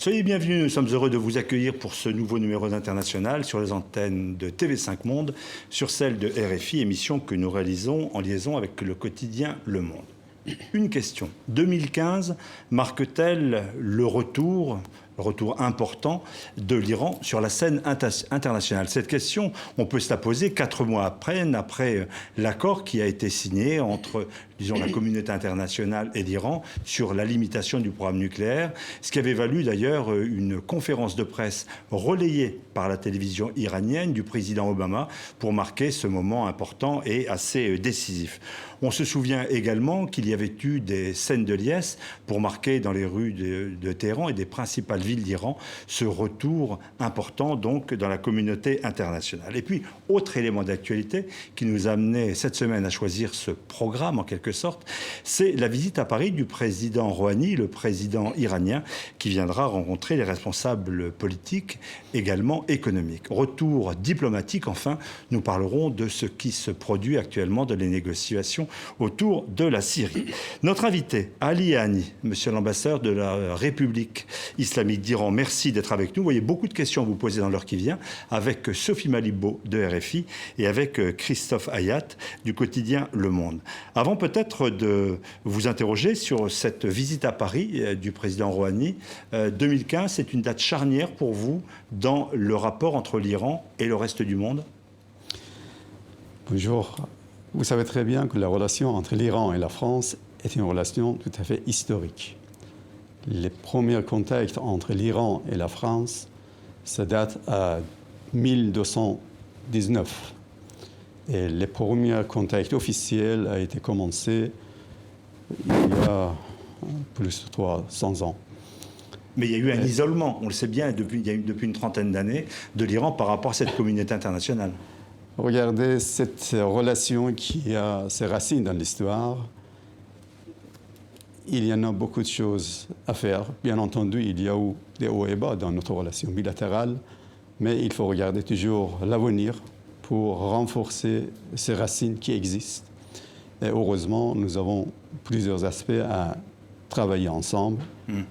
Soyez bienvenus, nous sommes heureux de vous accueillir pour ce nouveau numéro d'International sur les antennes de TV5 Monde, sur celle de RFI, émission que nous réalisons en liaison avec le quotidien Le Monde. Une question. 2015 marque-t-elle le retour important de l'Iran sur la scène internationale? Cette question, on peut se la poser 4 mois après l'accord qui a été signé entre, disons, la communauté internationale et l'Iran sur la limitation du programme nucléaire, ce qui avait valu d'ailleurs une conférence de presse relayée par la télévision iranienne du président Obama pour marquer ce moment important et assez décisif. On se souvient également qu'il y avait eu des scènes de liesse pour marquer dans les rues de Téhéran et des principales villes d'Iran ce retour important donc dans la communauté internationale. Et puis, autre élément d'actualité qui nous a amené cette semaine à choisir ce programme en quelque sorte, c'est la visite à Paris du président Rouhani, le président iranien, qui viendra rencontrer les responsables politiques, également économiques. Retour diplomatique, enfin, nous parlerons de ce qui se produit actuellement dans les négociations autour de la Syrie. Notre invité, Ali Yahani, monsieur l'ambassadeur de la République islamique d'Iran, merci d'être avec nous. Vous voyez beaucoup de questions à vous poser dans l'heure qui vient, avec Sophie Malibo de RFI et avec Christophe Hayat du quotidien Le Monde. Avant peut-être de vous interroger sur cette visite à Paris du président Rouhani, 2015, c'est une date charnière pour vous dans le rapport entre l'Iran et le reste du monde? Bonjour. Vous savez très bien que la relation entre l'Iran et la France est une relation tout à fait historique. Les premiers contacts entre l'Iran et la France, ça date à 1219. Et les premiers contacts officiels ont été commencés il y a plus de 300 ans. Mais il y a eu un isolement, on le sait bien, depuis une trentaine d'années, de l'Iran par rapport à cette communauté internationale. Regardez cette relation qui a ses racines dans l'histoire. Il y en a beaucoup de choses à faire. Bien entendu, il y a eu des hauts et bas dans notre relation bilatérale, mais il faut regarder toujours l'avenir pour renforcer ces racines qui existent. Et heureusement, nous avons plusieurs aspects à travailler ensemble.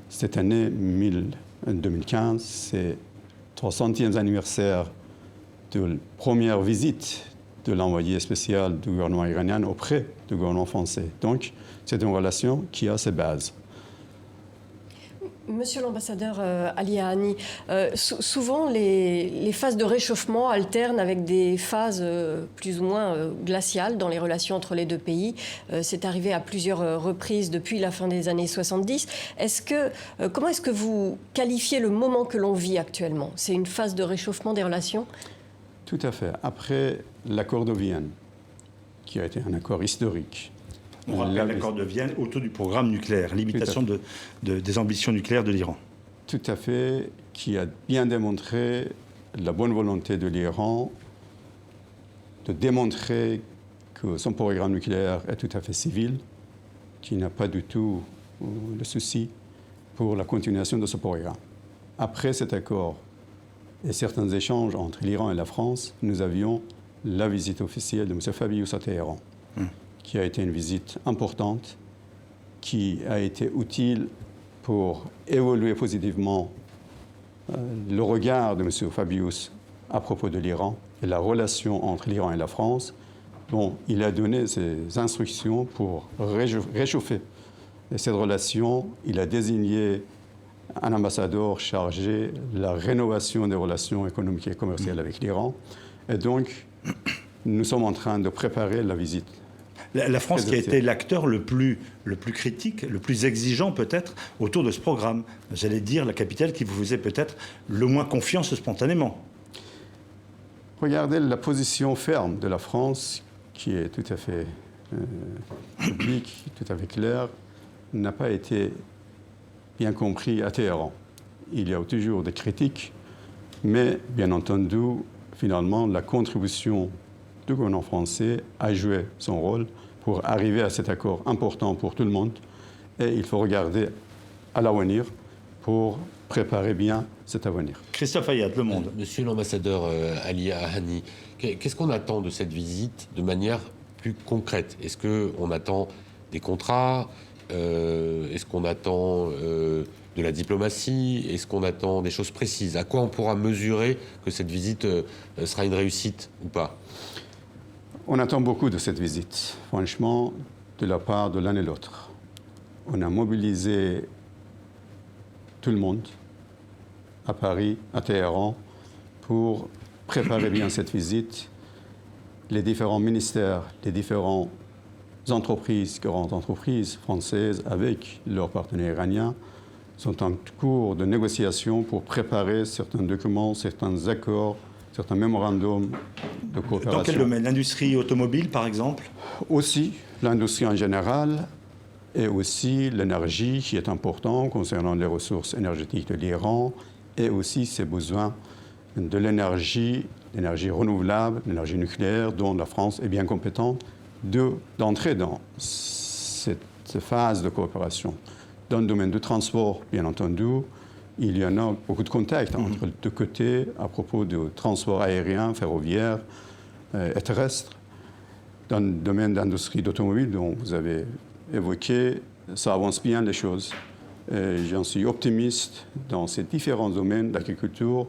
Cette année, 2015, c'est 300e anniversaire de la première visite de l'envoyé spécial du gouvernement iranien auprès du gouvernement français. Donc, c'est une relation qui a ses bases. Monsieur l'ambassadeur Ali Yahani, souvent les phases de réchauffement alternent avec des phases plus ou moins glaciales dans les relations entre les deux pays. C'est arrivé à plusieurs reprises depuis la fin des années 70. Comment est-ce que vous qualifiez le moment que l'on vit actuellement? C'est une phase de réchauffement des relations? Tout à fait. Après l'accord de Vienne, qui a été un accord historique. On rappelle l'accord de Vienne autour du programme nucléaire, limitation des ambitions nucléaires de l'Iran. Tout à fait, qui a bien démontré la bonne volonté de l'Iran de démontrer que son programme nucléaire est tout à fait civil, qu'il n'a pas du tout de souci pour la continuation de ce programme. Après cet accord et certains échanges entre l'Iran et la France, nous avions la visite officielle de M. Fabius à Téhéran, qui a été une visite importante, qui a été utile pour évoluer positivement le regard de M. Fabius à propos de l'Iran et la relation entre l'Iran et la France, dont il a donné ses instructions pour réchauffer. Et cette relation, il a désigné un ambassadeur chargé de la rénovation des relations économiques et commerciales avec l'Iran. Et donc, nous sommes en train de préparer la visite. La France qui a été l'acteur le plus critique, le plus exigeant peut-être autour de ce programme. J'allais dire la capitale qui vous faisait peut-être le moins confiance spontanément. Regardez la position ferme de la France, qui est tout à fait publique, tout à fait claire, n'a pas été bien compris à Téhéran. Il y a toujours des critiques, mais bien entendu, finalement, la contribution du gouvernement français a joué son rôle pour arriver à cet accord important pour tout le monde. Et il faut regarder à l'avenir pour préparer bien cet avenir. Christophe Hayat, Le Monde. Monsieur l'ambassadeur Ali Yahani, qu'est-ce qu'on attend de cette visite de manière plus concrète? Est-ce qu'on attend des contrats? Est-ce qu'on attend de la diplomatie? Est-ce qu'on attend des choses précises? À quoi on pourra mesurer que cette visite sera une réussite ou pas? On attend beaucoup de cette visite, franchement, de la part de l'un et l'autre. On a mobilisé tout le monde à Paris, à Téhéran, pour préparer bien cette visite. Les différents ministères, les différentes entreprises, grandes entreprises françaises avec leurs partenaires iraniens sont en cours de négociation pour préparer certains documents, certains accords, certains mémorandums de coopération. Dans quel domaine? L'industrie automobile, par exemple? Aussi, l'industrie en général et aussi l'énergie qui est important concernant les ressources énergétiques de l'Iran et aussi ses besoins de l'énergie renouvelable, l'énergie nucléaire, dont la France est bien compétente d'entrer dans cette phase de coopération. Dans le domaine du transport, bien entendu, il y en a beaucoup de contacts entre les deux côtés à propos du transport aérien, ferroviaire et terrestre. Dans le domaine de l'industrie d'automobile dont vous avez évoqué, ça avance bien les choses. J'en suis optimiste dans ces différents domaines, l'agriculture,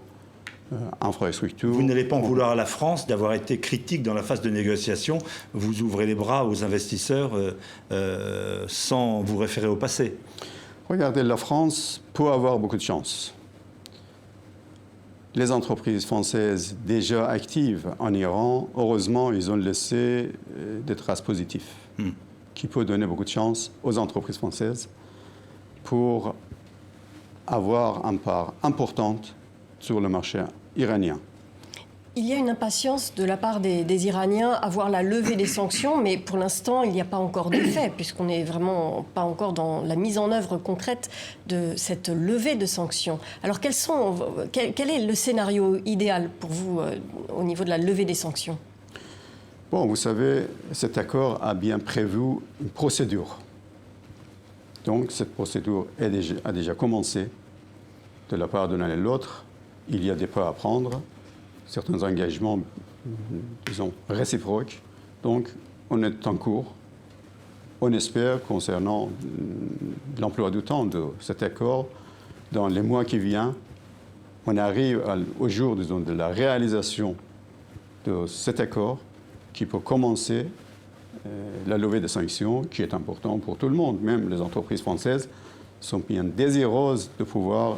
infrastructure. Vous n'allez pas en vouloir à la France d'avoir été critique dans la phase de négociation. Vous ouvrez les bras aux investisseurs sans vous référer au passé. Regardez, la France peut avoir beaucoup de chance. Les entreprises françaises déjà actives en Iran, heureusement, ils ont laissé des traces positives qui peuvent donner beaucoup de chance aux entreprises françaises pour avoir une part importante sur le marché iranien. Il y a une impatience de la part des Iraniens à voir la levée des sanctions, mais pour l'instant, il n'y a pas encore de fait, puisqu'on n'est vraiment pas encore dans la mise en œuvre concrète de cette levée de sanctions. Alors, quel est le scénario idéal pour vous au niveau de la levée des sanctions? Bon, vous savez, cet accord a bien prévu une procédure. Donc, cette procédure a déjà commencé de la part de l'un et de l'autre. Il y a des pas à prendre, certains engagements, disons, réciproques. Donc, on est en cours. On espère, concernant l'emploi du temps de cet accord, dans les mois qui viennent, on arrive au jour, disons, de la réalisation de cet accord qui peut commencer la levée des sanctions, qui est important pour tout le monde. Même les entreprises françaises sont bien désireuses de pouvoir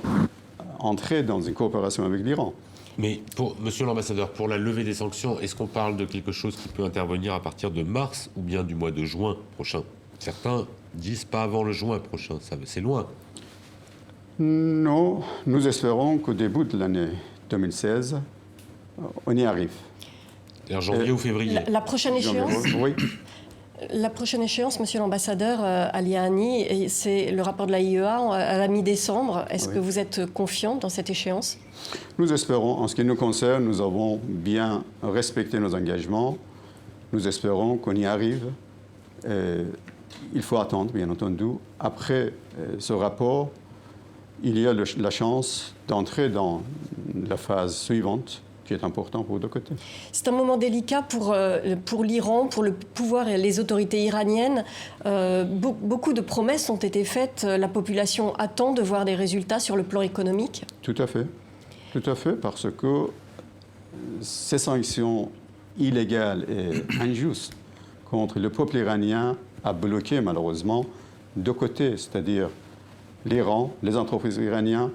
entrer dans une coopération avec l'Iran. Mais, monsieur l'ambassadeur, pour la levée des sanctions, est-ce qu'on parle de quelque chose qui peut intervenir à partir de mars ou bien du mois de juin prochain? Certains disent pas avant le juin prochain, c'est loin. Non, nous espérons qu'au début de l'année 2016, on y arrive. En janvier ou février? La prochaine échéance? Oui. La prochaine échéance, monsieur l'ambassadeur Ali Yahani, c'est le rapport de la IEA à la mi-décembre. Est-ce que vous êtes confiant dans cette échéance? Nous espérons. En ce qui nous concerne, nous avons bien respecté nos engagements. Nous espérons qu'on y arrive. Il faut attendre, bien entendu. Après ce rapport, il y a la chance d'entrer dans la phase suivante, qui est important pour deux côtés. C'est un moment délicat pour l'Iran, pour le pouvoir et les autorités iraniennes. Beaucoup de promesses ont été faites. La population attend de voir des résultats sur le plan économique. Tout à fait, parce que ces sanctions illégales et injustes contre le peuple iranien a bloqué malheureusement deux côtés, c'est-à-dire l'Iran, les entreprises iraniennes,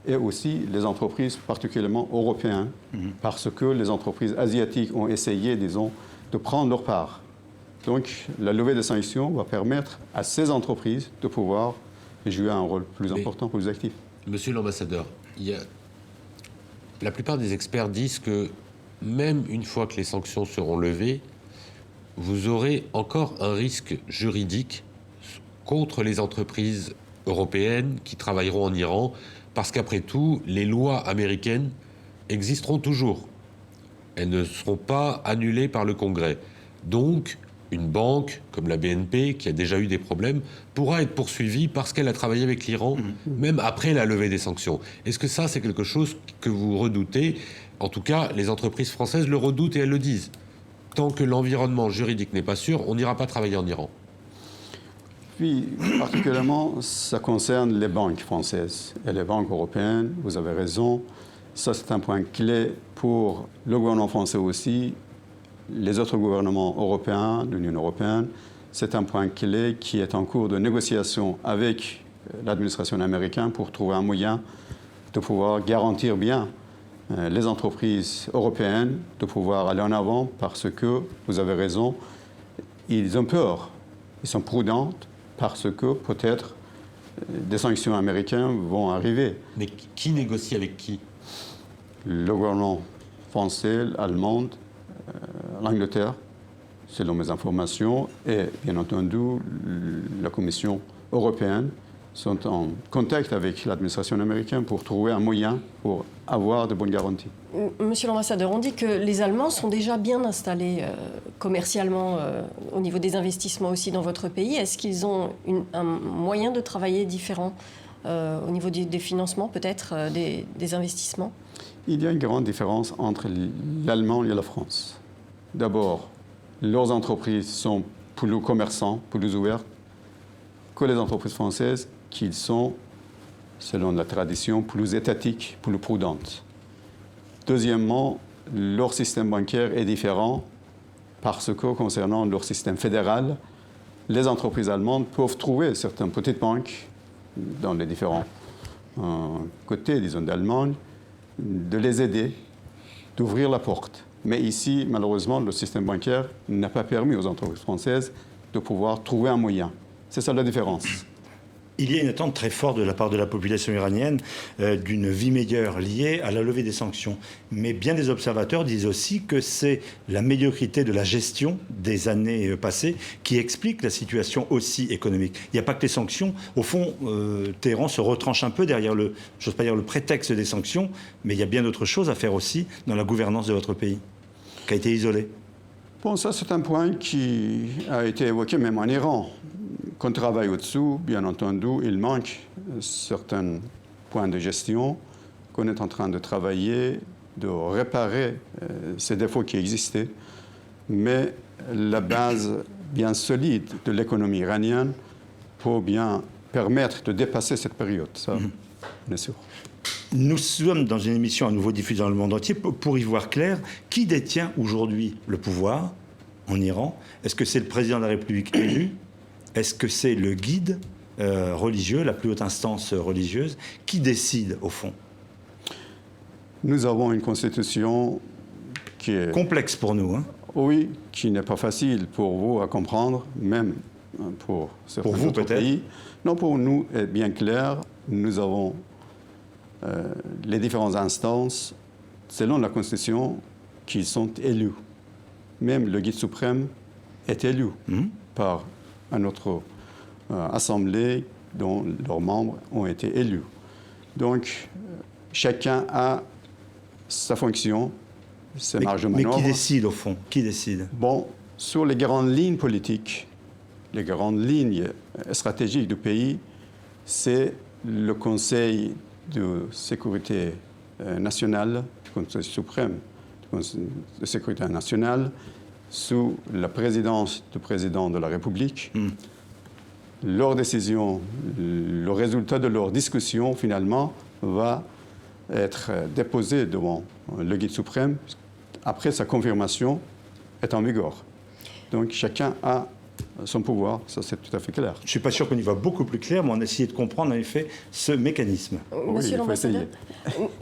et aussi les entreprises particulièrement européennes, parce que les entreprises asiatiques ont essayé, disons, de prendre leur part. Donc, la levée des sanctions va permettre à ces entreprises de pouvoir jouer un rôle plus important, plus actif. Monsieur l'ambassadeur, la plupart des experts disent que même une fois que les sanctions seront levées, vous aurez encore un risque juridique contre les entreprises européennes qui travailleront en Iran, parce qu'après tout, les lois américaines existeront toujours. Elles ne seront pas annulées par le Congrès. Donc, une banque comme la BNP, qui a déjà eu des problèmes, pourra être poursuivie parce qu'elle a travaillé avec l'Iran, même après la levée des sanctions. Est-ce que ça, c'est quelque chose que vous redoutez? En tout cas, les entreprises françaises le redoutent et elles le disent. Tant que l'environnement juridique n'est pas sûr, on n'ira pas travailler en Iran. Puis, particulièrement, ça concerne les banques françaises et les banques européennes. Vous avez raison. Ça, c'est un point clé pour le gouvernement français aussi, les autres gouvernements européens, l'Union européenne. C'est un point clé qui est en cours de négociation avec l'administration américaine pour trouver un moyen de pouvoir garantir bien les entreprises européennes, de pouvoir aller en avant parce que, vous avez raison, ils ont peur, ils sont prudents parce que peut-être des sanctions américaines vont arriver. Mais qui négocie avec qui? Le gouvernement français, allemand, l'Angleterre, selon mes informations, et bien entendu la Commission européenne sont en contact avec l'administration américaine pour trouver un moyen pour avoir de bonnes garanties. Monsieur l'ambassadeur, on dit que les Allemands sont déjà bien installés commercialement au niveau des investissements aussi dans votre pays. Est-ce qu'ils ont un moyen de travailler différent au niveau des financements, peut-être, des investissements? Il y a une grande différence entre l'Allemagne et la France. D'abord, leurs entreprises sont plus commerçants, plus ouvertes que les entreprises françaises qui sont, selon la tradition, plus étatiques, plus prudentes. Deuxièmement, leur système bancaire est différent parce que, concernant leur système fédéral, les entreprises allemandes peuvent trouver certaines petites banques dans les différents côtés, disons, d'Allemagne, de les aider, d'ouvrir la porte. Mais ici, malheureusement, le système bancaire n'a pas permis aux entreprises françaises de pouvoir trouver un moyen. C'est ça la différence. Il y a une attente très forte de la part de la population iranienne d'une vie meilleure liée à la levée des sanctions. Mais bien des observateurs disent aussi que c'est la médiocrité de la gestion des années passées qui explique la situation aussi économique. Il n'y a pas que les sanctions. Au fond, Téhéran se retranche un peu derrière j'ose pas dire le prétexte des sanctions, mais il y a bien d'autres choses à faire aussi dans la gouvernance de votre pays, qui a été isolé. Bon, ça c'est un point qui a été évoqué même en Iran. Qu'on travaille au-dessous, bien entendu, il manque certains points de gestion qu'on est en train de travailler, de réparer ces défauts qui existaient. Mais la base bien solide de l'économie iranienne pour bien permettre de dépasser cette période, ça, bien sûr. Nous sommes dans une émission à nouveau diffusée dans le monde entier pour y voir clair. Qui détient aujourd'hui le pouvoir en Iran? Est-ce que c'est le président de la République élu? Est-ce que c'est le guide religieux, la plus haute instance religieuse? Qui décide, au fond? Nous avons une constitution qui est... complexe pour nous, hein? Oui, qui n'est pas facile pour vous à comprendre, même pour certains vous, autres pays. Non, pour nous, est bien clair. Nous avons les différentes instances, selon la constitution, qui sont élus. Même le guide suprême est élu par une autre assemblée dont leurs membres ont été élus. Donc, chacun a sa fonction, ses marges de manœuvre. Mais qui décide, au fond? Qui décide? Bon, sur les grandes lignes politiques, les grandes lignes stratégiques du pays, c'est le Conseil de sécurité nationale, le Conseil suprême de sécurité nationale, sous la présidence du président de la République. Leur décision, le résultat de leur discussion, finalement, va être déposé devant le guide suprême. Après, sa confirmation est en vigueur. Donc, chacun a son pouvoir, ça c'est tout à fait clair. Je ne suis pas sûr qu'on y va beaucoup plus clair, mais on a essayé de comprendre en effet ce mécanisme. Monsieur l'ambassadeur,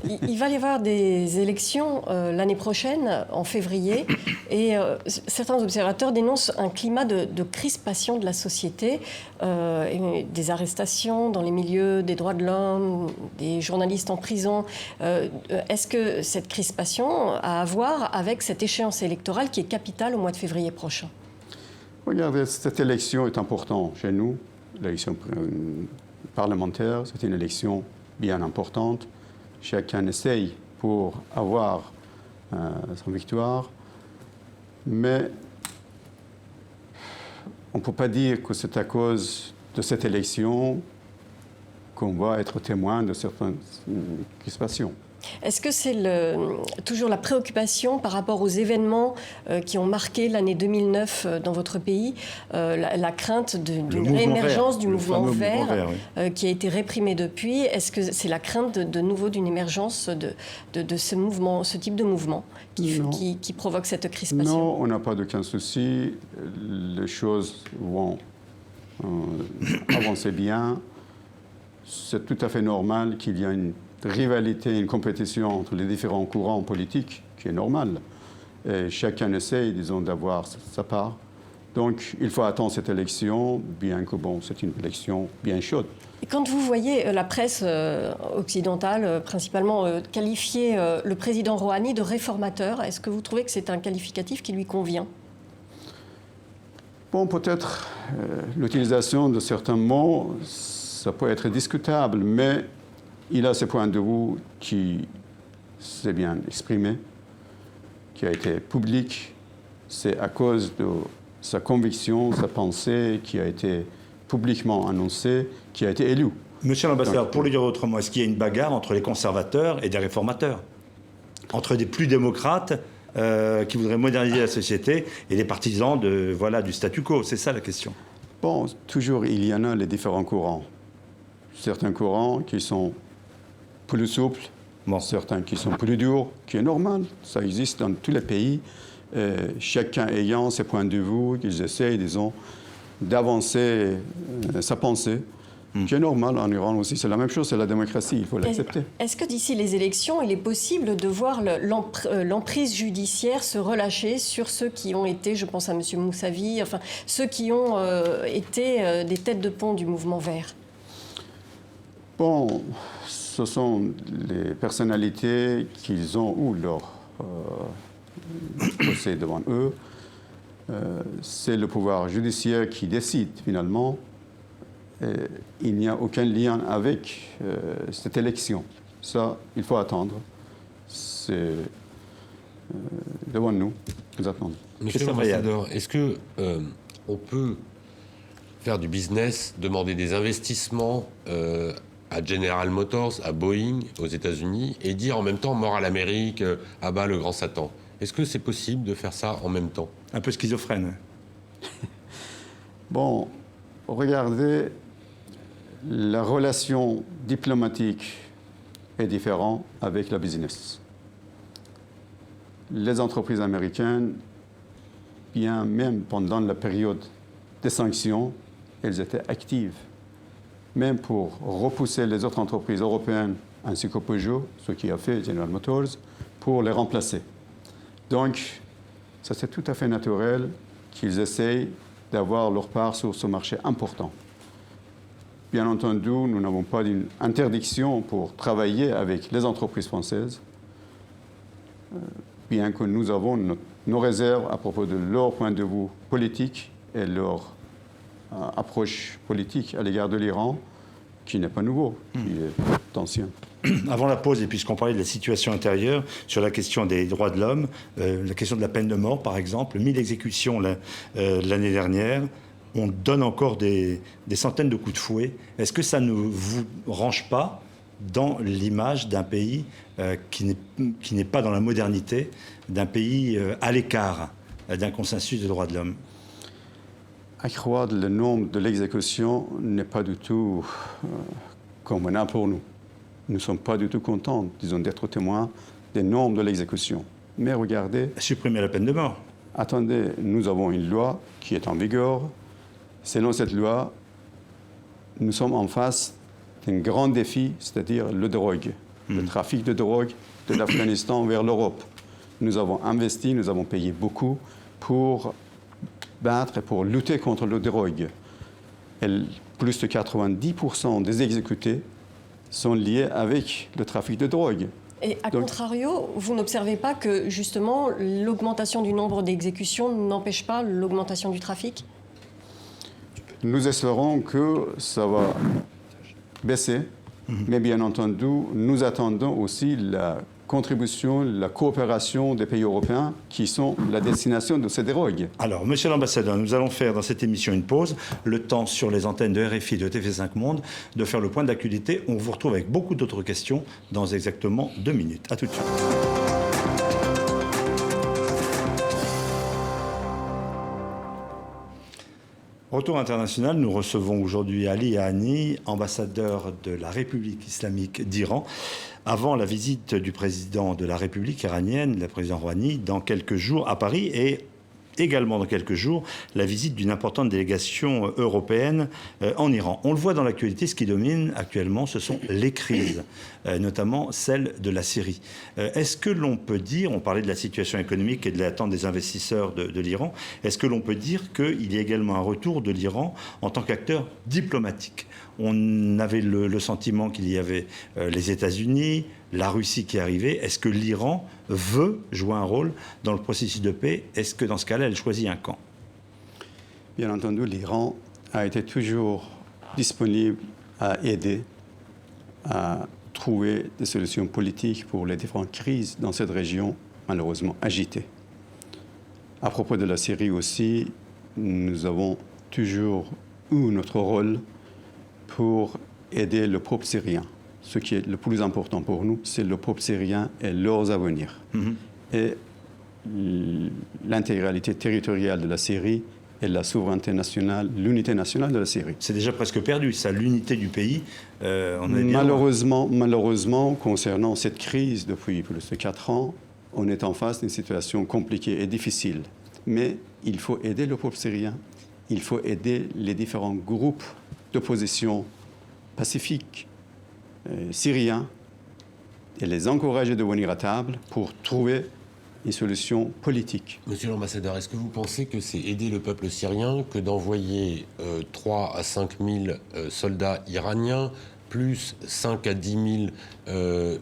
il va y avoir des élections l'année prochaine, en février, et certains observateurs dénoncent un climat de crispation de la société, et des arrestations dans les milieux des droits de l'homme, des journalistes en prison. Est-ce que cette crispation a à voir avec cette échéance électorale qui est capitale au mois de février prochain? Regardez, cette élection est importante chez nous. L'élection parlementaire, c'est une élection bien importante. Chacun essaye pour avoir son victoire. Mais on ne peut pas dire que c'est à cause de cette élection qu'on va être témoin de certaines crispations. Est-ce que c'est toujours la préoccupation par rapport aux événements qui ont marqué l'année 2009 dans votre pays, la crainte d'une réémergence du mouvement vert, qui a été réprimé depuis? Est-ce que c'est la crainte de nouveau d'une émergence de ce mouvement, ce type de mouvement qui provoque cette crispation? Non, on n'a pas d'aucun souci. Les choses vont avancer bien. C'est tout à fait normal qu'il y ait une rivalité, une compétition entre les différents courants politiques, qui est normal. Et chacun essaye, disons, d'avoir sa part. Donc, il faut attendre cette élection, bien que, bon, c'est une élection bien chaude. Et quand vous voyez la presse occidentale, principalement, qualifier le président Rouhani de réformateur, est-ce que vous trouvez que c'est un qualificatif qui lui convient? Bon, peut-être l'utilisation de certains mots, ça peut être discutable, mais il a ce point de vue qui s'est bien exprimé, qui a été public. C'est à cause de sa conviction, sa pensée, qui a été publiquement annoncée, qui a été élu. Monsieur l'ambassadeur, pour le dire autrement, est-ce qu'il y a une bagarre entre les conservateurs et des réformateurs? Entre des plus démocrates qui voudraient moderniser la société et les partisans du statu quo? C'est ça la question. Bon, toujours il y en a les différents courants. Certains courants qui sont plus souples, certains qui sont plus durs, qui est normal. Ça existe dans tous les pays. Chacun ayant ses points de vue, qu'ils essayent, disons, d'avancer sa pensée, qui est normal en Iran aussi. C'est la même chose, c'est la démocratie, il faut l'accepter. Est-ce que d'ici les élections, il est possible de voir l'emprise judiciaire se relâcher sur ceux qui ont été, je pense à M. Moussavi, enfin, ceux qui ont été des têtes de pont du mouvement vert? Bon, ce sont les personnalités qu'ils ont ou leur procès devant eux. C'est le pouvoir judiciaire qui décide finalement. Il n'y a aucun lien avec cette élection. Ça, il faut attendre. C'est devant nous. Nous attendons. Monsieur l'ambassadeur, est-ce que on peut faire du business, demander des investissements à General Motors, à Boeing, aux États-Unis, et dire en même temps mort à l'Amérique, à bas le grand Satan? Est-ce que c'est possible de faire ça en même temps? Un peu schizophrène. Bon, regardez, la relation diplomatique est différente avec la business. Les entreprises américaines, bien même pendant la période des sanctions, elles étaient actives. Même pour repousser les autres entreprises européennes ainsi que Peugeot, ce qui a fait General Motors, pour les remplacer. Donc, ça c'est tout à fait naturel qu'ils essayent d'avoir leur part sur ce marché important. Bien entendu, nous n'avons pas d'une interdiction pour travailler avec les entreprises françaises, bien que nous avons nos réserves à propos de leur point de vue politique et leur approche politique à l'égard de l'Iran, qui n'est pas nouveau, qui est ancien. Avant la pause, et puisqu'on parlait de la situation intérieure, sur la question des droits de l'homme, la question de la peine de mort, par exemple, 1000 exécutions l'année dernière, on donne encore des centaines de coups de fouet. Est-ce que ça ne vous range pas dans l'image d'un pays qui n'est pas dans la modernité, d'un pays à l'écart d'un consensus des droits de l'homme? Accroître le nombre de l'exécution n'est pas du tout convenable pour nous. Nous ne sommes pas du tout contents, disons, d'être témoins des normes de l'exécution. Mais regardez... Supprimer la peine de mort. Attendez, nous avons une loi qui est en vigueur. Selon cette loi, nous sommes en face d'un grand défi, c'est-à-dire le drogue, le trafic de drogue de l'Afghanistan vers l'Europe. Nous avons investi, nous avons payé beaucoup pour battre et pour lutter contre le drogue. Et plus de 90% des exécutés sont liés avec le trafic de drogue. Et à contrario, vous n'observez pas que justement l'augmentation du nombre d'exécutions n'empêche pas l'augmentation du trafic? Nous espérons que ça va baisser Mais bien entendu, nous attendons aussi la contribution, la coopération des pays européens qui sont la destination de ces drogues. Alors, monsieur l'ambassadeur, nous allons faire dans cette émission une pause, le temps sur les antennes de RFI et de TV5 Monde de faire le point d'actualité. On vous retrouve avec beaucoup d'autres questions dans exactement 2 minutes. À tout de suite. Retour international, nous recevons aujourd'hui Ali Yahani, ambassadeur de la République islamique d'Iran, avant la visite du président de la République iranienne, le président Rouhani, dans quelques jours à Paris, et également dans quelques jours la visite d'une importante délégation européenne en Iran. On le voit dans l'actualité, ce qui domine actuellement, ce sont les crises, notamment celle de la Syrie. Est-ce que l'on peut dire, on parlait de la situation économique et de l'attente des investisseurs de l'Iran, est-ce que l'on peut dire qu'il y a également un retour de l'Iran en tant qu'acteur diplomatique ? On avait le sentiment qu'il y avait les États-Unis, la Russie qui arrivait. Est-ce que l'Iran veut jouer un rôle dans le processus de paix? Est-ce que dans ce cas-là, elle choisit un camp? Bien entendu, l'Iran a été toujours disponible à aider, à trouver des solutions politiques pour les différentes crises dans cette région malheureusement agitée. À propos de la Syrie aussi, nous avons toujours eu notre rôle pour aider le peuple syrien. Ce qui est le plus important pour nous, c'est le peuple syrien et leurs avenirs. Et l'intégralité territoriale de la Syrie et la souveraineté nationale, l'unité nationale de la Syrie. C'est déjà presque perdu, ça, l'unité du pays. On est bien malheureusement, concernant cette crise depuis plus de 4 ans, on est en face d'une situation compliquée et difficile. Mais il faut aider le peuple syrien, il faut aider les différents groupes d'opposition pacifiques syriens et les encourager de venir à table pour trouver une solution politique. Monsieur l'ambassadeur, est-ce que vous pensez que c'est aider le peuple syrien que d'envoyer 3 à 5 000 soldats iraniens, plus 5 à 10 000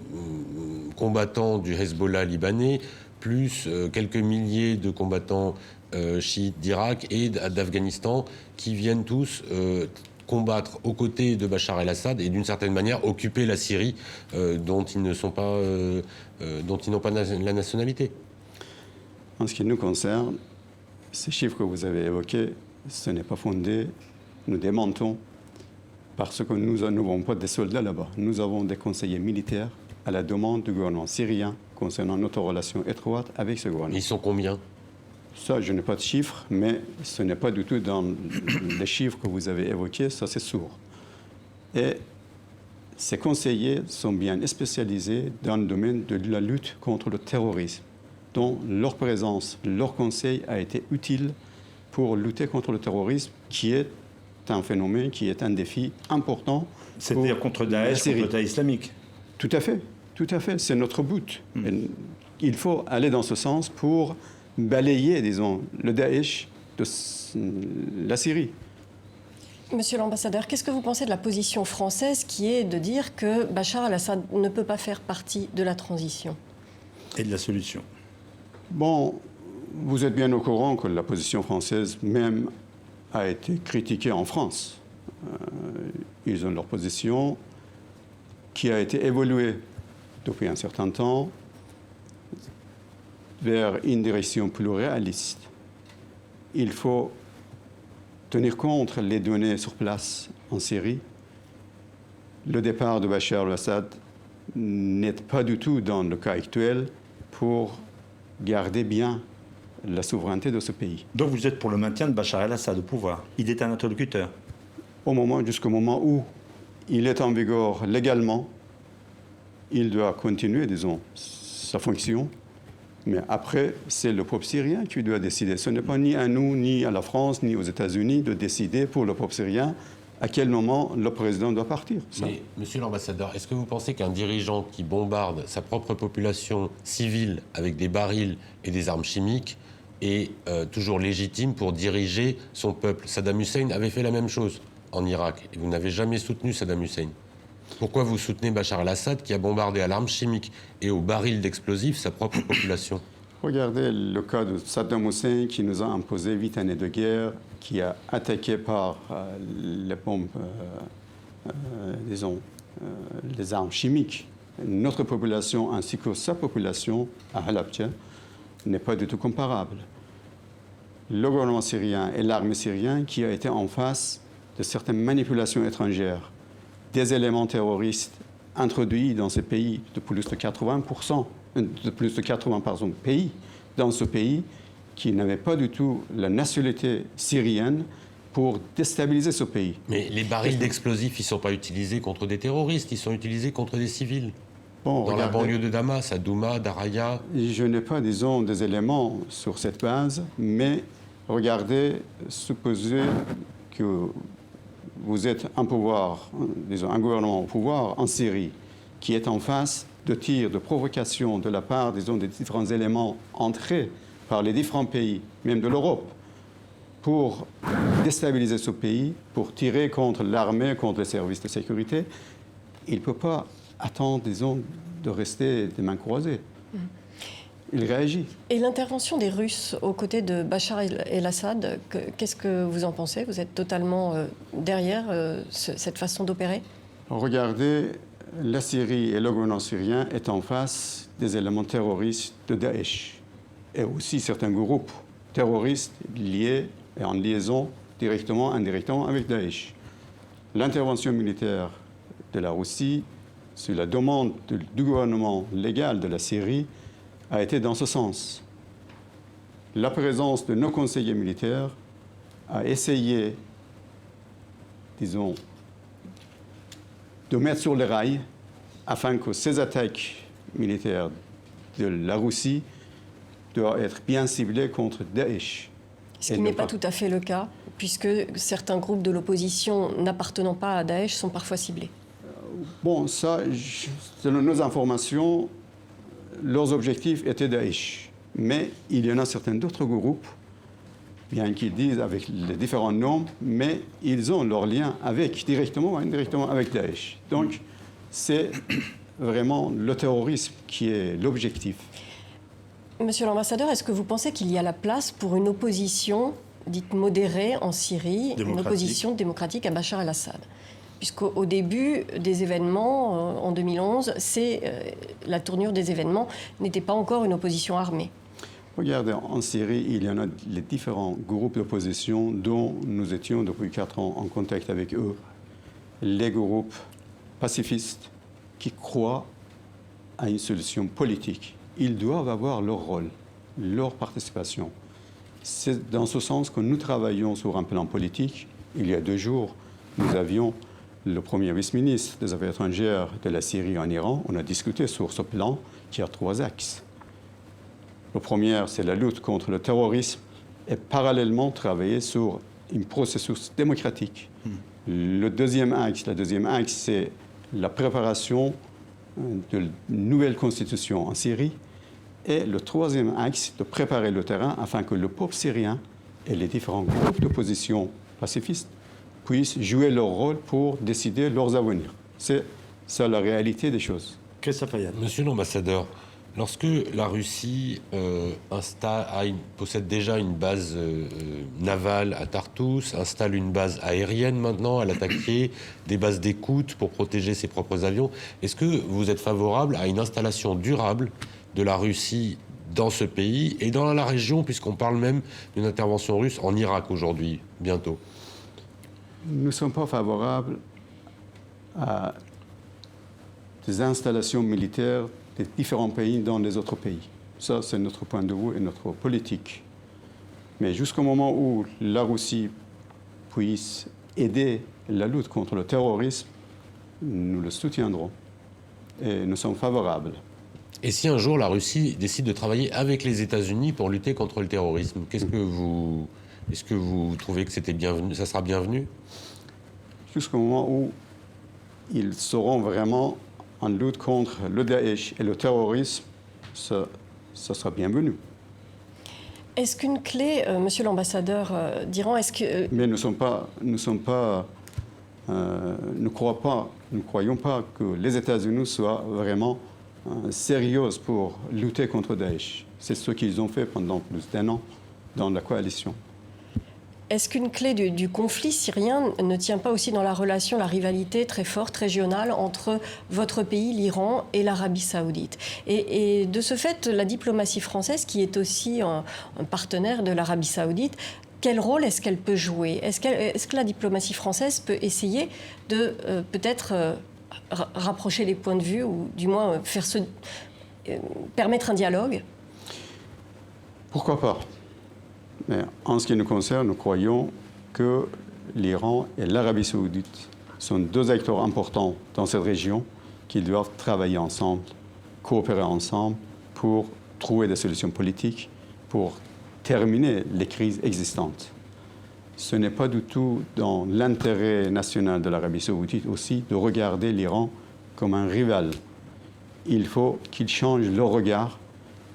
combattants du Hezbollah libanais, plus quelques milliers de combattants chiites d'Irak et d'Afghanistan qui viennent tous combattre aux côtés de Bachar el-Assad et d'une certaine manière occuper la Syrie dont ils n'ont pas la nationalité? En ce qui nous concerne, ces chiffres que vous avez évoqués, ce n'est pas fondé. Nous démentons parce que nous n'avons pas des soldats là-bas. Nous avons des conseillers militaires à la demande du gouvernement syrien concernant notre relation étroite avec ce gouvernement. Ils sont combien? Ça, je n'ai pas de chiffres, mais ce n'est pas du tout dans les chiffres que vous avez évoqués, ça c'est sûr. Et ces conseillers sont bien spécialisés dans le domaine de la lutte contre le terrorisme, dont leur présence, leur conseil a été utile pour lutter contre le terrorisme, qui est un phénomène, qui est un défi important. C'est-à-dire contre Daesh, contre l'État islamique? Tout à fait, c'est notre but. Il faut aller dans ce sens pour balayer, disons, le Daesh de la Syrie. Monsieur l'ambassadeur, qu'est-ce que vous pensez de la position française qui est de dire que Bachar el-Assad ne peut pas faire partie de la transition et de la solution? Bon, vous êtes bien au courant que la position française même a été critiquée en France. Ils ont leur position qui a été évoluée depuis un certain temps vers une direction plus réaliste. Il faut tenir compte des données sur place en Syrie. Le départ de Bachar el-Assad n'est pas du tout dans le cas actuel pour garder bien la souveraineté de ce pays. Donc vous êtes pour le maintien de Bachar el-Assad au pouvoir? Il est un interlocuteur? Jusqu'au moment où il est en vigueur légalement, il doit continuer, disons, sa fonction. Mais après, c'est le peuple syrien qui doit décider. Ce n'est pas ni à nous, ni à la France, ni aux États-Unis de décider pour le peuple syrien à quel moment le président doit partir. Mais, monsieur l'ambassadeur, est-ce que vous pensez qu'un dirigeant qui bombarde sa propre population civile avec des barils et des armes chimiques est toujours légitime pour diriger son peuple? Saddam Hussein avait fait la même chose en Irak et vous n'avez jamais soutenu Saddam Hussein. Pourquoi vous soutenez Bachar el-Assad qui a bombardé à l'arme chimique et aux barils d'explosifs sa propre population? Regardez le cas de Saddam Hussein qui nous a imposé 8 années de guerre, qui a attaqué par les bombes, disons, les armes chimiques. Notre population ainsi que sa population à Halabja n'est pas du tout comparable. Le gouvernement syrien et l'armée syrienne qui a été en face de certaines manipulations étrangères, des éléments terroristes introduits dans ce pays de plus de 80%, pays dans ce pays qui n'avaient pas du tout la nationalité syrienne pour déstabiliser ce pays. Mais les barils d'explosifs, ils ne sont pas utilisés contre des terroristes, ils sont utilisés contre des civils. Bon, dans la banlieue de Damas, à Douma, Daraya. Je n'ai pas, disons, des éléments sur cette base, mais regardez, supposez que vous êtes un pouvoir, disons, un gouvernement au pouvoir en Syrie qui est en face de tirs, de provocations de la part, disons, des différents éléments entrés par les différents pays, même de l'Europe, pour déstabiliser ce pays, pour tirer contre l'armée, contre les services de sécurité. Il ne peut pas attendre, disons, de rester des mains croisées. Il réagit. Et l'intervention des Russes aux côtés de Bachar el-Assad, qu'est-ce que vous en pensez? Vous êtes totalement derrière cette façon d'opérer? Regardez, la Syrie et le gouvernement syrien est en face des éléments terroristes de Daesh et aussi certains groupes terroristes liés et en liaison directement, indirectement avec Daesh. L'intervention militaire de la Russie, sur la demande du gouvernement légal de la Syrie, a été dans ce sens. La présence de nos conseillers militaires a essayé, disons, de mettre sur les rails afin que ces attaques militaires de la Russie doivent être bien ciblées contre Daesh. Ce qui n'est pas tout à fait le cas, puisque certains groupes de l'opposition n'appartenant pas à Daesh sont parfois ciblés. Bon, ça, selon nos informations, leurs objectifs étaient Daesh. Mais il y en a certains d'autres groupes, bien qu'ils disent avec les différents noms, mais ils ont leur lien avec, directement ou indirectement avec Daesh. Donc, c'est vraiment le terrorisme qui est l'objectif. Monsieur l'ambassadeur, est-ce que vous pensez qu'il y a la place pour une opposition dite modérée en Syrie, une opposition démocratique à Bachar el-Assad? Puisqu'au début des événements, en 2011, la tournure des événements n'était pas encore une opposition armée. Regardez, en Syrie, il y en a les différents groupes d'opposition dont nous étions depuis 4 ans en contact avec eux. Les groupes pacifistes qui croient à une solution politique. Ils doivent avoir leur rôle, leur participation. C'est dans ce sens que nous travaillons sur un plan politique. Il y a 2 jours, nous avions le premier vice-ministre des Affaires étrangères de la Syrie en Iran. On a discuté sur ce plan qui a 3 axes. Le premier, c'est la lutte contre le terrorisme et parallèlement travailler sur un processus démocratique. La deuxième axe, c'est la préparation de nouvelle constitution en Syrie. Et le troisième axe, de préparer le terrain afin que le peuple syrien et les différents groupes d'opposition pacifistes puissent jouer leur rôle pour décider leurs avenirs. C'est ça la réalité des choses. Christophe Fayad. Monsieur l'ambassadeur, lorsque la Russie possède déjà une base navale à Tartous, installe une base aérienne maintenant à l'attaquer, des bases d'écoute pour protéger ses propres avions, est-ce que vous êtes favorable à une installation durable de la Russie dans ce pays et dans la région, puisqu'on parle même d'une intervention russe en Irak aujourd'hui, bientôt? Nous ne sommes pas favorables à des installations militaires des différents pays dans les autres pays. Ça, c'est notre point de vue et notre politique. Mais jusqu'au moment où la Russie puisse aider la lutte contre le terrorisme, nous le soutiendrons et nous sommes favorables. Et si un jour la Russie décide de travailler avec les États-Unis pour lutter contre le terrorisme, est-ce que vous trouvez que ça sera bienvenu? Jusqu'au moment où ils seront vraiment en lutte contre le Daesh et le terrorisme, ça sera bienvenu. Est-ce qu'une clé, monsieur l'ambassadeur d'Iran, Mais nous ne croyons pas que les États-Unis soient vraiment sérieuses pour lutter contre Daesh. C'est ce qu'ils ont fait pendant plus d'1 an dans la coalition. Est-ce qu'une clé du conflit syrien ne tient pas aussi dans la relation, la rivalité très forte, régionale entre votre pays, l'Iran, et l'Arabie saoudite? Et de ce fait, la diplomatie française, qui est aussi un partenaire de l'Arabie saoudite, quel rôle est-ce qu'elle peut jouer? Est-ce que la diplomatie française peut essayer de peut-être rapprocher les points de vue ou du moins permettre un dialogue? Pourquoi pas? Mais en ce qui nous concerne, nous croyons que l'Iran et l'Arabie saoudite sont deux acteurs importants dans cette région qui doivent travailler ensemble, coopérer ensemble pour trouver des solutions politiques, pour terminer les crises existantes. Ce n'est pas du tout dans l'intérêt national de l'Arabie saoudite aussi de regarder l'Iran comme un rival. Il faut qu'ils changent leur regard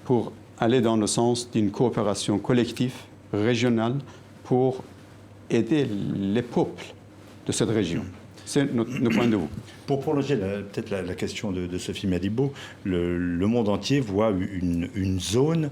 pour aller dans le sens d'une coopération collective, régionale, pour aider les peuples de cette région. C'est notre point de vue. Pour prolonger peut-être la question de Sophie Madibo, le monde entier voit une zone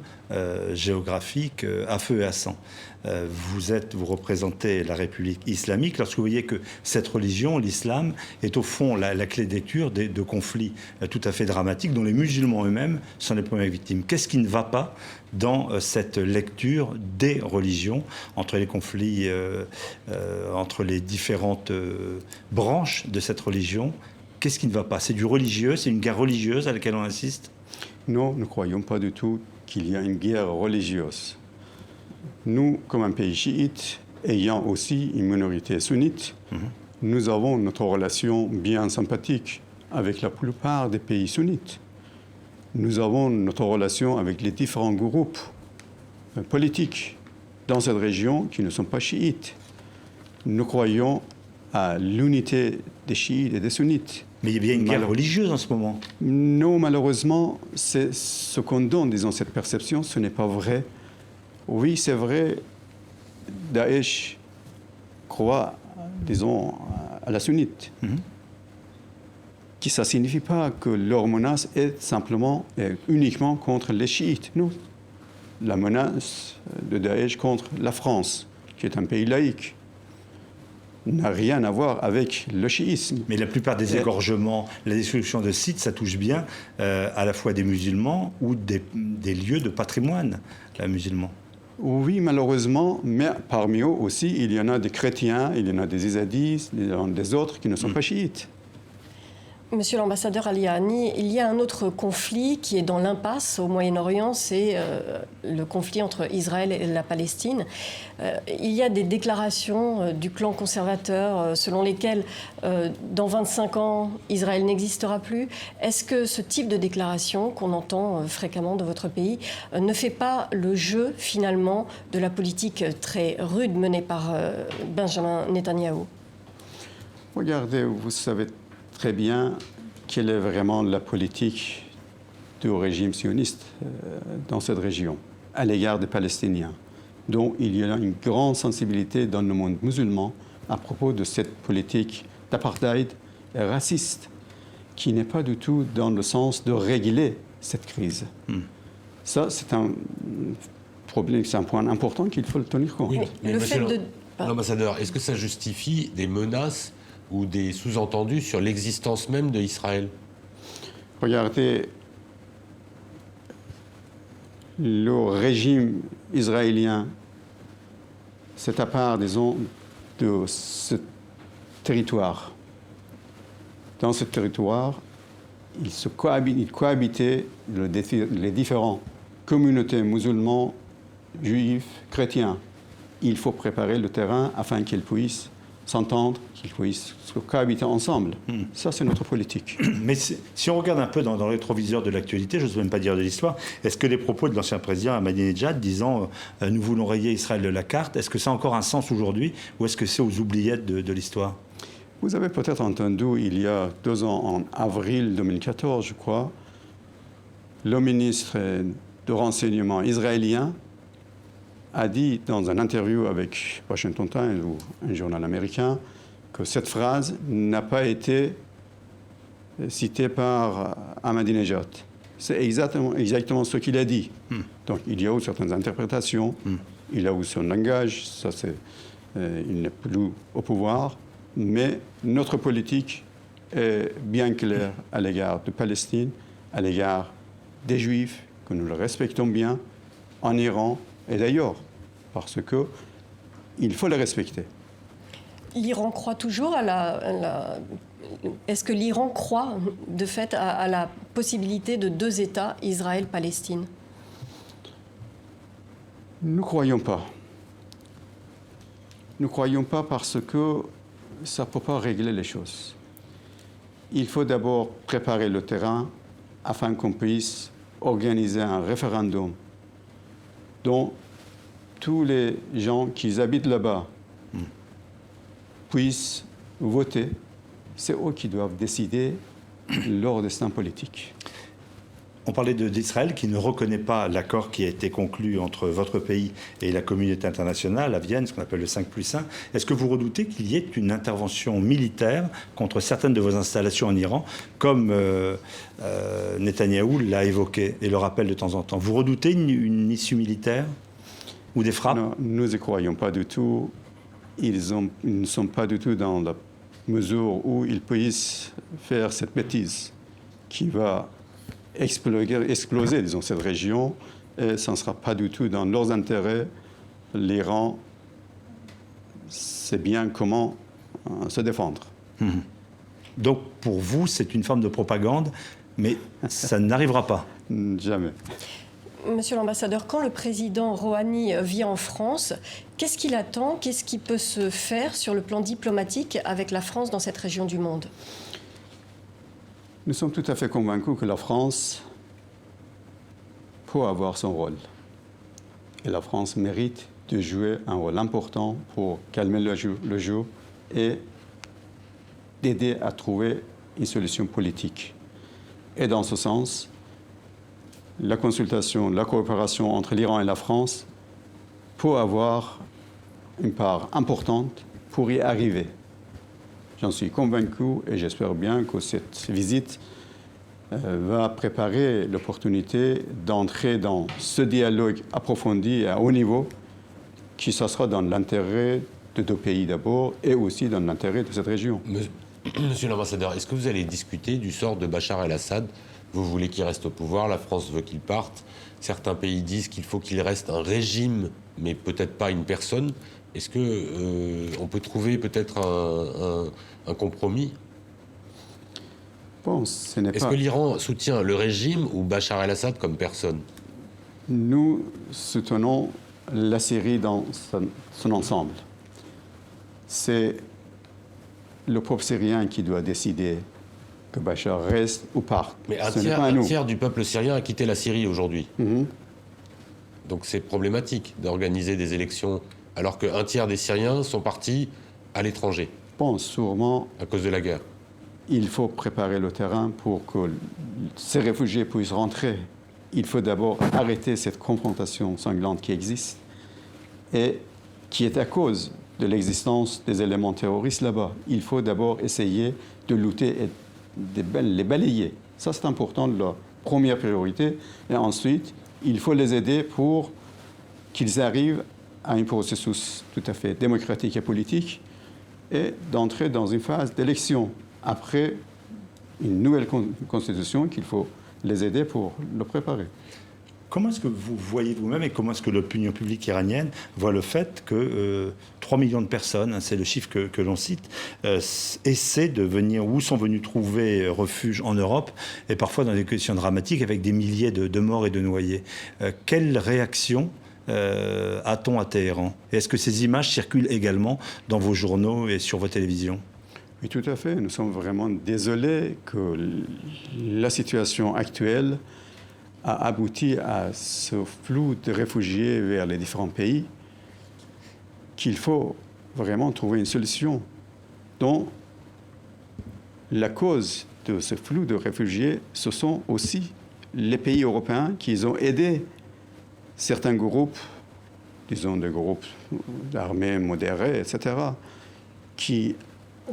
géographique à feu et à sang. Vous représentez la République islamique. Lorsque vous voyez que cette religion, l'islam, est au fond la clé d'écure de conflits tout à fait dramatiques dont les musulmans eux-mêmes sont les premières victimes. Qu'est-ce qui ne va pas dans cette lecture des religions entre les conflits, entre les différentes branches de cette religion? Qu'est-ce qui ne va pas? C'est du religieux, c'est une guerre religieuse à laquelle on assiste? Non, nous ne croyons pas du tout qu'il y a une guerre religieuse. Nous, comme un pays chiite, ayant aussi une minorité sunnite, nous avons notre relation bien sympathique avec la plupart des pays sunnites. Nous avons notre relation avec les différents groupes politiques dans cette région qui ne sont pas chiites. Nous croyons à l'unité des chiites et des sunnites. Mais il y a bien une guerre religieuse en ce moment. Non, malheureusement, c'est ce qu'on donne, disons, cette perception, ce n'est pas vrai. Oui, c'est vrai, Daesh croit, disons, à la sunnite. Ça ne signifie pas que leur menace est simplement et uniquement contre les chiites. Non. La menace de Daesh contre la France, qui est un pays laïque, n'a rien à voir avec le chiisme. Mais la plupart des égorgements, la destruction de sites, ça touche bien à la fois des musulmans ou des lieux de patrimoine musulmans. Oui, malheureusement, mais parmi eux aussi, il y en a des chrétiens, il y en a des izadis, il y en a des autres qui ne sont pas chiites. Monsieur l'ambassadeur Aliani, il y a un autre conflit qui est dans l'impasse au Moyen-Orient, c'est le conflit entre Israël et la Palestine. Il y a des déclarations du clan conservateur selon lesquelles dans 25 ans, Israël n'existera plus. Est-ce que ce type de déclaration qu'on entend fréquemment de votre pays ne fait pas le jeu finalement de la politique très rude menée par Benjamin Netanyahou? Regardez, vous savez très bien quelle est vraiment la politique du régime sioniste dans cette région à l'égard des Palestiniens, dont il y a une grande sensibilité dans le monde musulman à propos de cette politique d'apartheid raciste qui n'est pas du tout dans le sens de régler cette crise. Ça, c'est un problème, c'est un point important qu'il faut le tenir compte. Oui, mais le fait de... L'ambassadeur, est-ce que ça justifie des menaces ou des sous-entendus sur l'existence même d'Israël? Regardez, le régime israélien, c'est à part, disons, de ce territoire. Dans ce territoire, il cohabitait les différentes communautés musulmanes, juifs, chrétiens. Il faut préparer le terrain afin qu'ils puissent s'entendre, qu'ils puissent cohabiter ensemble. Ça, c'est notre politique. Mais si on regarde un peu dans le rétroviseur de l'actualité, je n'ose même pas dire de l'histoire, est-ce que les propos de l'ancien président Ahmadinejad disant « nous voulons rayer Israël de la carte », est-ce que ça a encore un sens aujourd'hui ou est-ce que c'est aux oubliettes de l'histoire? Vous avez peut-être entendu, il y a 2 ans, en avril 2014, je crois, le ministre de renseignement israélien a dit dans une interview avec Washington Times ou un journal américain que cette phrase n'a pas été citée par Ahmadinejad. C'est exactement ce qu'il a dit. Donc il y a eu certaines interprétations, il a eu son langage, ça c'est il n'est plus au pouvoir, mais notre politique est bien claire à l'égard de Palestine, à l'égard des Juifs, que nous le respectons bien, en Iran et d'ailleurs, parce qu'il faut les respecter. L'Iran croit toujours Est-ce que l'Iran croit, de fait, à la possibilité de 2 États, Israël-Palestine? Nous ne croyons pas. Nous ne croyons pas parce que ça ne peut pas régler les choses. Il faut d'abord préparer le terrain afin qu'on puisse organiser un référendum dont tous les gens qui habitent là-bas puissent voter. C'est eux qui doivent décider leur destin politique. On parlait d'Israël qui ne reconnaît pas l'accord qui a été conclu entre votre pays et la communauté internationale à Vienne, ce qu'on appelle le 5+1. Est-ce que vous redoutez qu'il y ait une intervention militaire contre certaines de vos installations en Iran, comme Netanyahou l'a évoqué et le rappelle de temps en temps? Vous redoutez une issue militaire ou des frappes? Non, nous n'y croyons pas du tout. Ils ne sont pas du tout dans la mesure où ils puissent faire cette bêtise qui va exploser, disons, cette région, et ça ne sera pas du tout dans leurs intérêts. L'Iran sait bien comment se défendre. Donc, pour vous, c'est une forme de propagande, mais ça n'arrivera pas. Jamais. Monsieur l'ambassadeur, quand le président Rouhani vient en France, qu'est-ce qu'il attend? Qu'est-ce qui peut se faire sur le plan diplomatique avec la France dans cette région du monde? Nous sommes tout à fait convaincus que la France peut avoir son rôle. Et la France mérite de jouer un rôle important pour calmer le jeu et d'aider à trouver une solution politique. Et dans ce sens, la consultation, la coopération entre l'Iran et la France peut avoir une part importante pour y arriver. J'en suis convaincu et j'espère bien que cette visite va préparer l'opportunité d'entrer dans ce dialogue approfondi à haut niveau qui sera dans l'intérêt de 2 pays d'abord et aussi dans l'intérêt de cette région. Monsieur l'ambassadeur, est-ce que vous allez discuter du sort de Bachar el-Assad? Vous voulez qu'il reste au pouvoir, la France veut qu'il parte. Certains pays disent qu'il faut qu'il reste un régime, mais peut-être pas une personne. Est-ce qu'on peut trouver peut-être un compromis? Bon, ce n'est pas... Est-ce que l'Iran soutient le régime ou Bachar el-Assad comme personne? Nous soutenons la Syrie dans son ensemble. C'est le peuple syrien qui doit décider que Bachar reste ou parte. Mais un tiers du peuple syrien a quitté la Syrie aujourd'hui. Donc c'est problématique d'organiser des élections alors qu'un tiers des Syriens sont partis à l'étranger. Bon, sûrement, à cause de la guerre. Il faut préparer le terrain pour que ces réfugiés puissent rentrer. Il faut d'abord arrêter cette confrontation sanglante qui existe et qui est à cause de l'existence des éléments terroristes là-bas. Il faut d'abord essayer de lutter et de les balayer. Ça, c'est important, la première priorité. Et ensuite, il faut les aider pour qu'ils arrivent à un processus tout à fait démocratique et politique et d'entrer dans une phase d'élection. Après une nouvelle constitution qu'il faut les aider pour le préparer. Comment est-ce que vous voyez vous-même et comment est-ce que l'opinion publique iranienne voit le fait que 3 millions de personnes, c'est le chiffre que l'on cite, essaient de venir ou sont venus trouver refuge en Europe et parfois dans des conditions dramatiques avec des milliers de morts et de noyés? Quelle réaction a-t-on à Téhéran? Et est-ce que ces images circulent également dans vos journaux et sur vos télévisions? Oui, tout à fait. Nous sommes vraiment désolés que la situation actuelle a abouti à ce flou de réfugiés vers les différents pays, qu'il faut vraiment trouver une solution dont la cause de ce flou de réfugiés, ce sont aussi les pays européens qui ont aidé certains groupes, disons des groupes d'armées modérées, etc., qui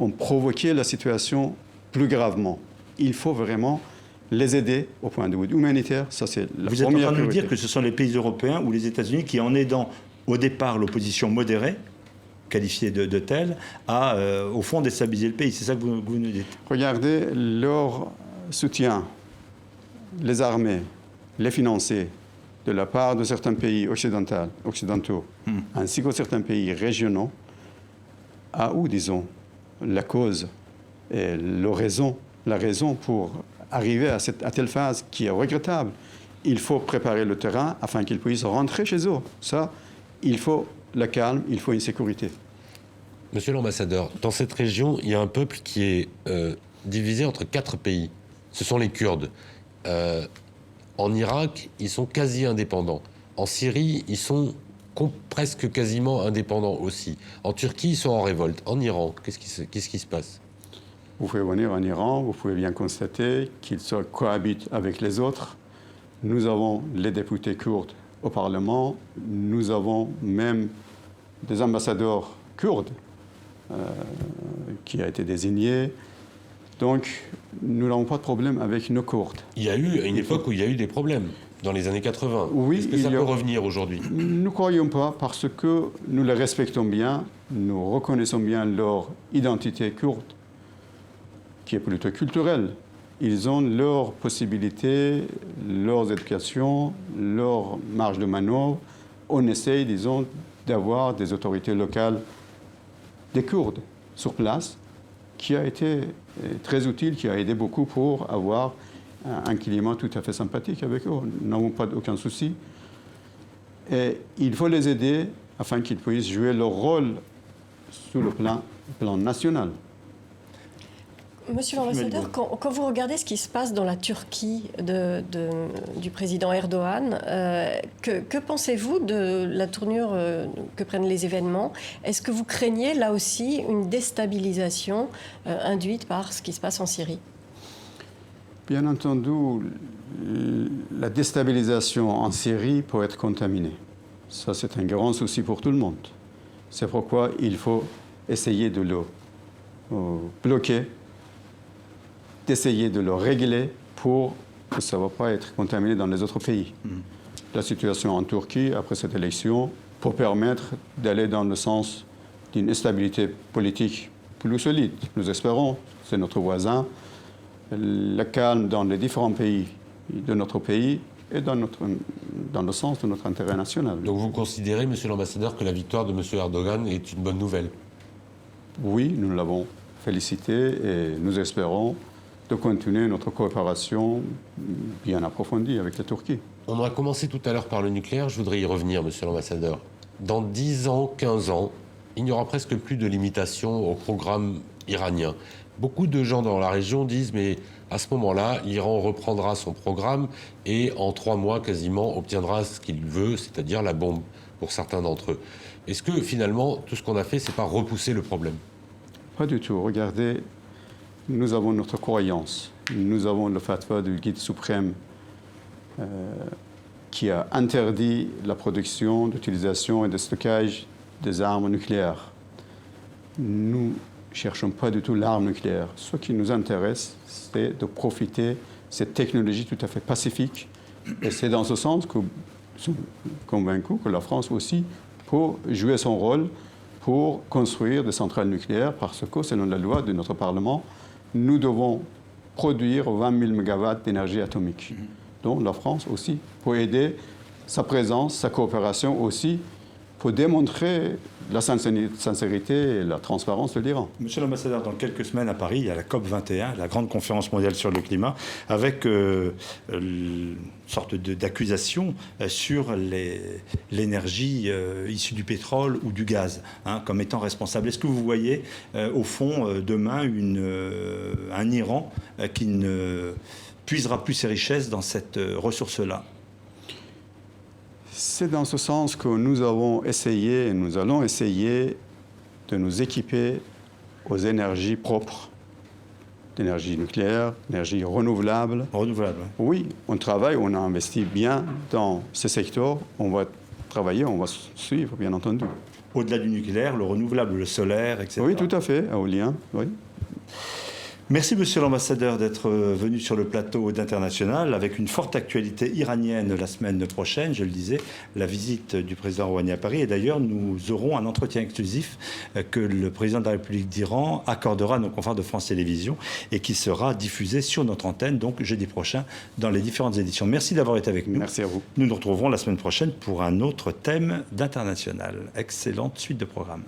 ont provoqué la situation plus gravement. Il faut vraiment les aider au point de vue humanitaire. Ça, c'est la première priorité. Vous êtes en train de nous dire que ce sont les pays européens ou les États-Unis qui, en aidant au départ l'opposition modérée, qualifié de tel, a au fond déstabilisé le pays. C'est ça que vous nous dites. Regardez leur soutien, les armées, les financiers, de la part de certains pays occidentaux, ainsi que certains pays régionaux, à où, disons, la cause et la raison pour arriver à telle phase qui est regrettable. Il faut préparer le terrain afin qu'ils puissent rentrer chez eux. Ça, il faut le calme, il faut une sécurité. Monsieur l'ambassadeur, dans cette région, il y a un peuple qui est divisé entre 4 pays. Ce sont les Kurdes. En Irak, ils sont quasi indépendants. En Syrie, ils sont presque quasiment indépendants aussi. En Turquie, ils sont en révolte. En Iran, qu'est-ce qui se passe? Vous pouvez venir en Iran, vous pouvez bien constater qu'ils cohabitent avec les autres. Nous avons les députés kurdes au Parlement, nous avons même des ambassadeurs kurdes qui ont été désignés. Donc, nous n'avons pas de problème avec nos Kurdes. Il y a eu une époque où il y a eu des problèmes, dans les années 80. Oui, est-ce que ça peut revenir aujourd'hui? Nous ne croyons pas, parce que nous les respectons bien, nous reconnaissons bien leur identité kurde, qui est plutôt culturelle. Ils ont leurs possibilités, leurs éducations, leur marge de manœuvre. On essaye, disons, d'avoir des autorités locales des Kurdes sur place, qui a été très utile, qui a aidé beaucoup pour avoir un climat tout à fait sympathique avec eux. Nous n'avons pas aucun souci. Et il faut les aider afin qu'ils puissent jouer leur rôle sur le plan national. Monsieur l'ambassadeur, quand vous regardez ce qui se passe dans la Turquie du président Erdogan, que pensez-vous de la tournure que prennent les événements? Est-ce que vous craignez là aussi une déstabilisation induite par ce qui se passe en Syrie? Bien entendu, la déstabilisation en Syrie peut être contaminée. Ça, c'est un grand souci pour tout le monde. C'est pourquoi il faut essayer de le bloquer, d'essayer de le régler pour que ça ne va pas être contaminé dans les autres pays. La situation en Turquie, après cette élection, peut permettre d'aller dans le sens d'une stabilité politique plus solide. Nous espérons, c'est notre voisin, le calme dans les différents pays de notre pays et dans le sens de notre intérêt national. Donc vous considérez, monsieur l'ambassadeur, que la victoire de monsieur Erdogan est une bonne nouvelle? Oui, nous l'avons félicité et nous espérons de continuer notre coopération bien approfondie avec la Turquie. On a commencé tout à l'heure par le nucléaire, je voudrais y revenir, monsieur l'ambassadeur. Dans 10 ans, 15 ans, il n'y aura presque plus de limitation au programme iranien. Beaucoup de gens dans la région disent, mais à ce moment-là, l'Iran reprendra son programme et en 3 mois, quasiment, obtiendra ce qu'il veut, c'est-à-dire la bombe, pour certains d'entre eux. Est-ce que, finalement, tout ce qu'on a fait, c'est pas repousser le problème? Pas du tout. Regardez, nous avons notre croyance. Nous avons le fatwa du guide suprême qui a interdit la production, l'utilisation et le stockage des armes nucléaires. Nous ne cherchons pas du tout l'arme nucléaire. Ce qui nous intéresse, c'est de profiter de cette technologie tout à fait pacifique. Et c'est dans ce sens que nous sommes convaincus que la France aussi peut jouer son rôle pour construire des centrales nucléaires, parce que, selon la loi de notre Parlement, nous devons produire 20 000 MW d'énergie atomique. Donc la France aussi peut aider sa présence, sa coopération aussi, pour démontrer la sincérité et la transparence de l'Iran. Monsieur l'ambassadeur, dans quelques semaines à Paris, il y a la COP21, la grande conférence mondiale sur le climat, avec une sorte d'accusation sur l'énergie issue du pétrole ou du gaz, comme étant responsable. Est-ce que vous voyez, au fond, demain, un Iran qui ne puisera plus ses richesses dans cette ressource-là? C'est dans ce sens que nous avons essayé et nous allons essayer de nous équiper aux énergies propres, d'énergie nucléaire, d'énergie renouvelable. Renouvelable. Oui, on travaille, on a investi bien dans ce secteur. On va travailler, on va suivre, bien entendu. Au-delà du nucléaire, le renouvelable, le solaire, etc. Oui, tout à fait, éolien, oui. Merci, monsieur l'ambassadeur, d'être venu sur le plateau d'International avec une forte actualité iranienne la semaine prochaine. Je le disais, la visite du président Rouhani à Paris. Et d'ailleurs, nous aurons un entretien exclusif que le président de la République d'Iran accordera à nos confrères de France Télévisions et qui sera diffusé sur notre antenne, donc jeudi prochain, dans les différentes éditions. Merci d'avoir été avec nous. Merci à vous. Nous nous retrouverons la semaine prochaine pour un autre thème d'International. Excellente suite de programme.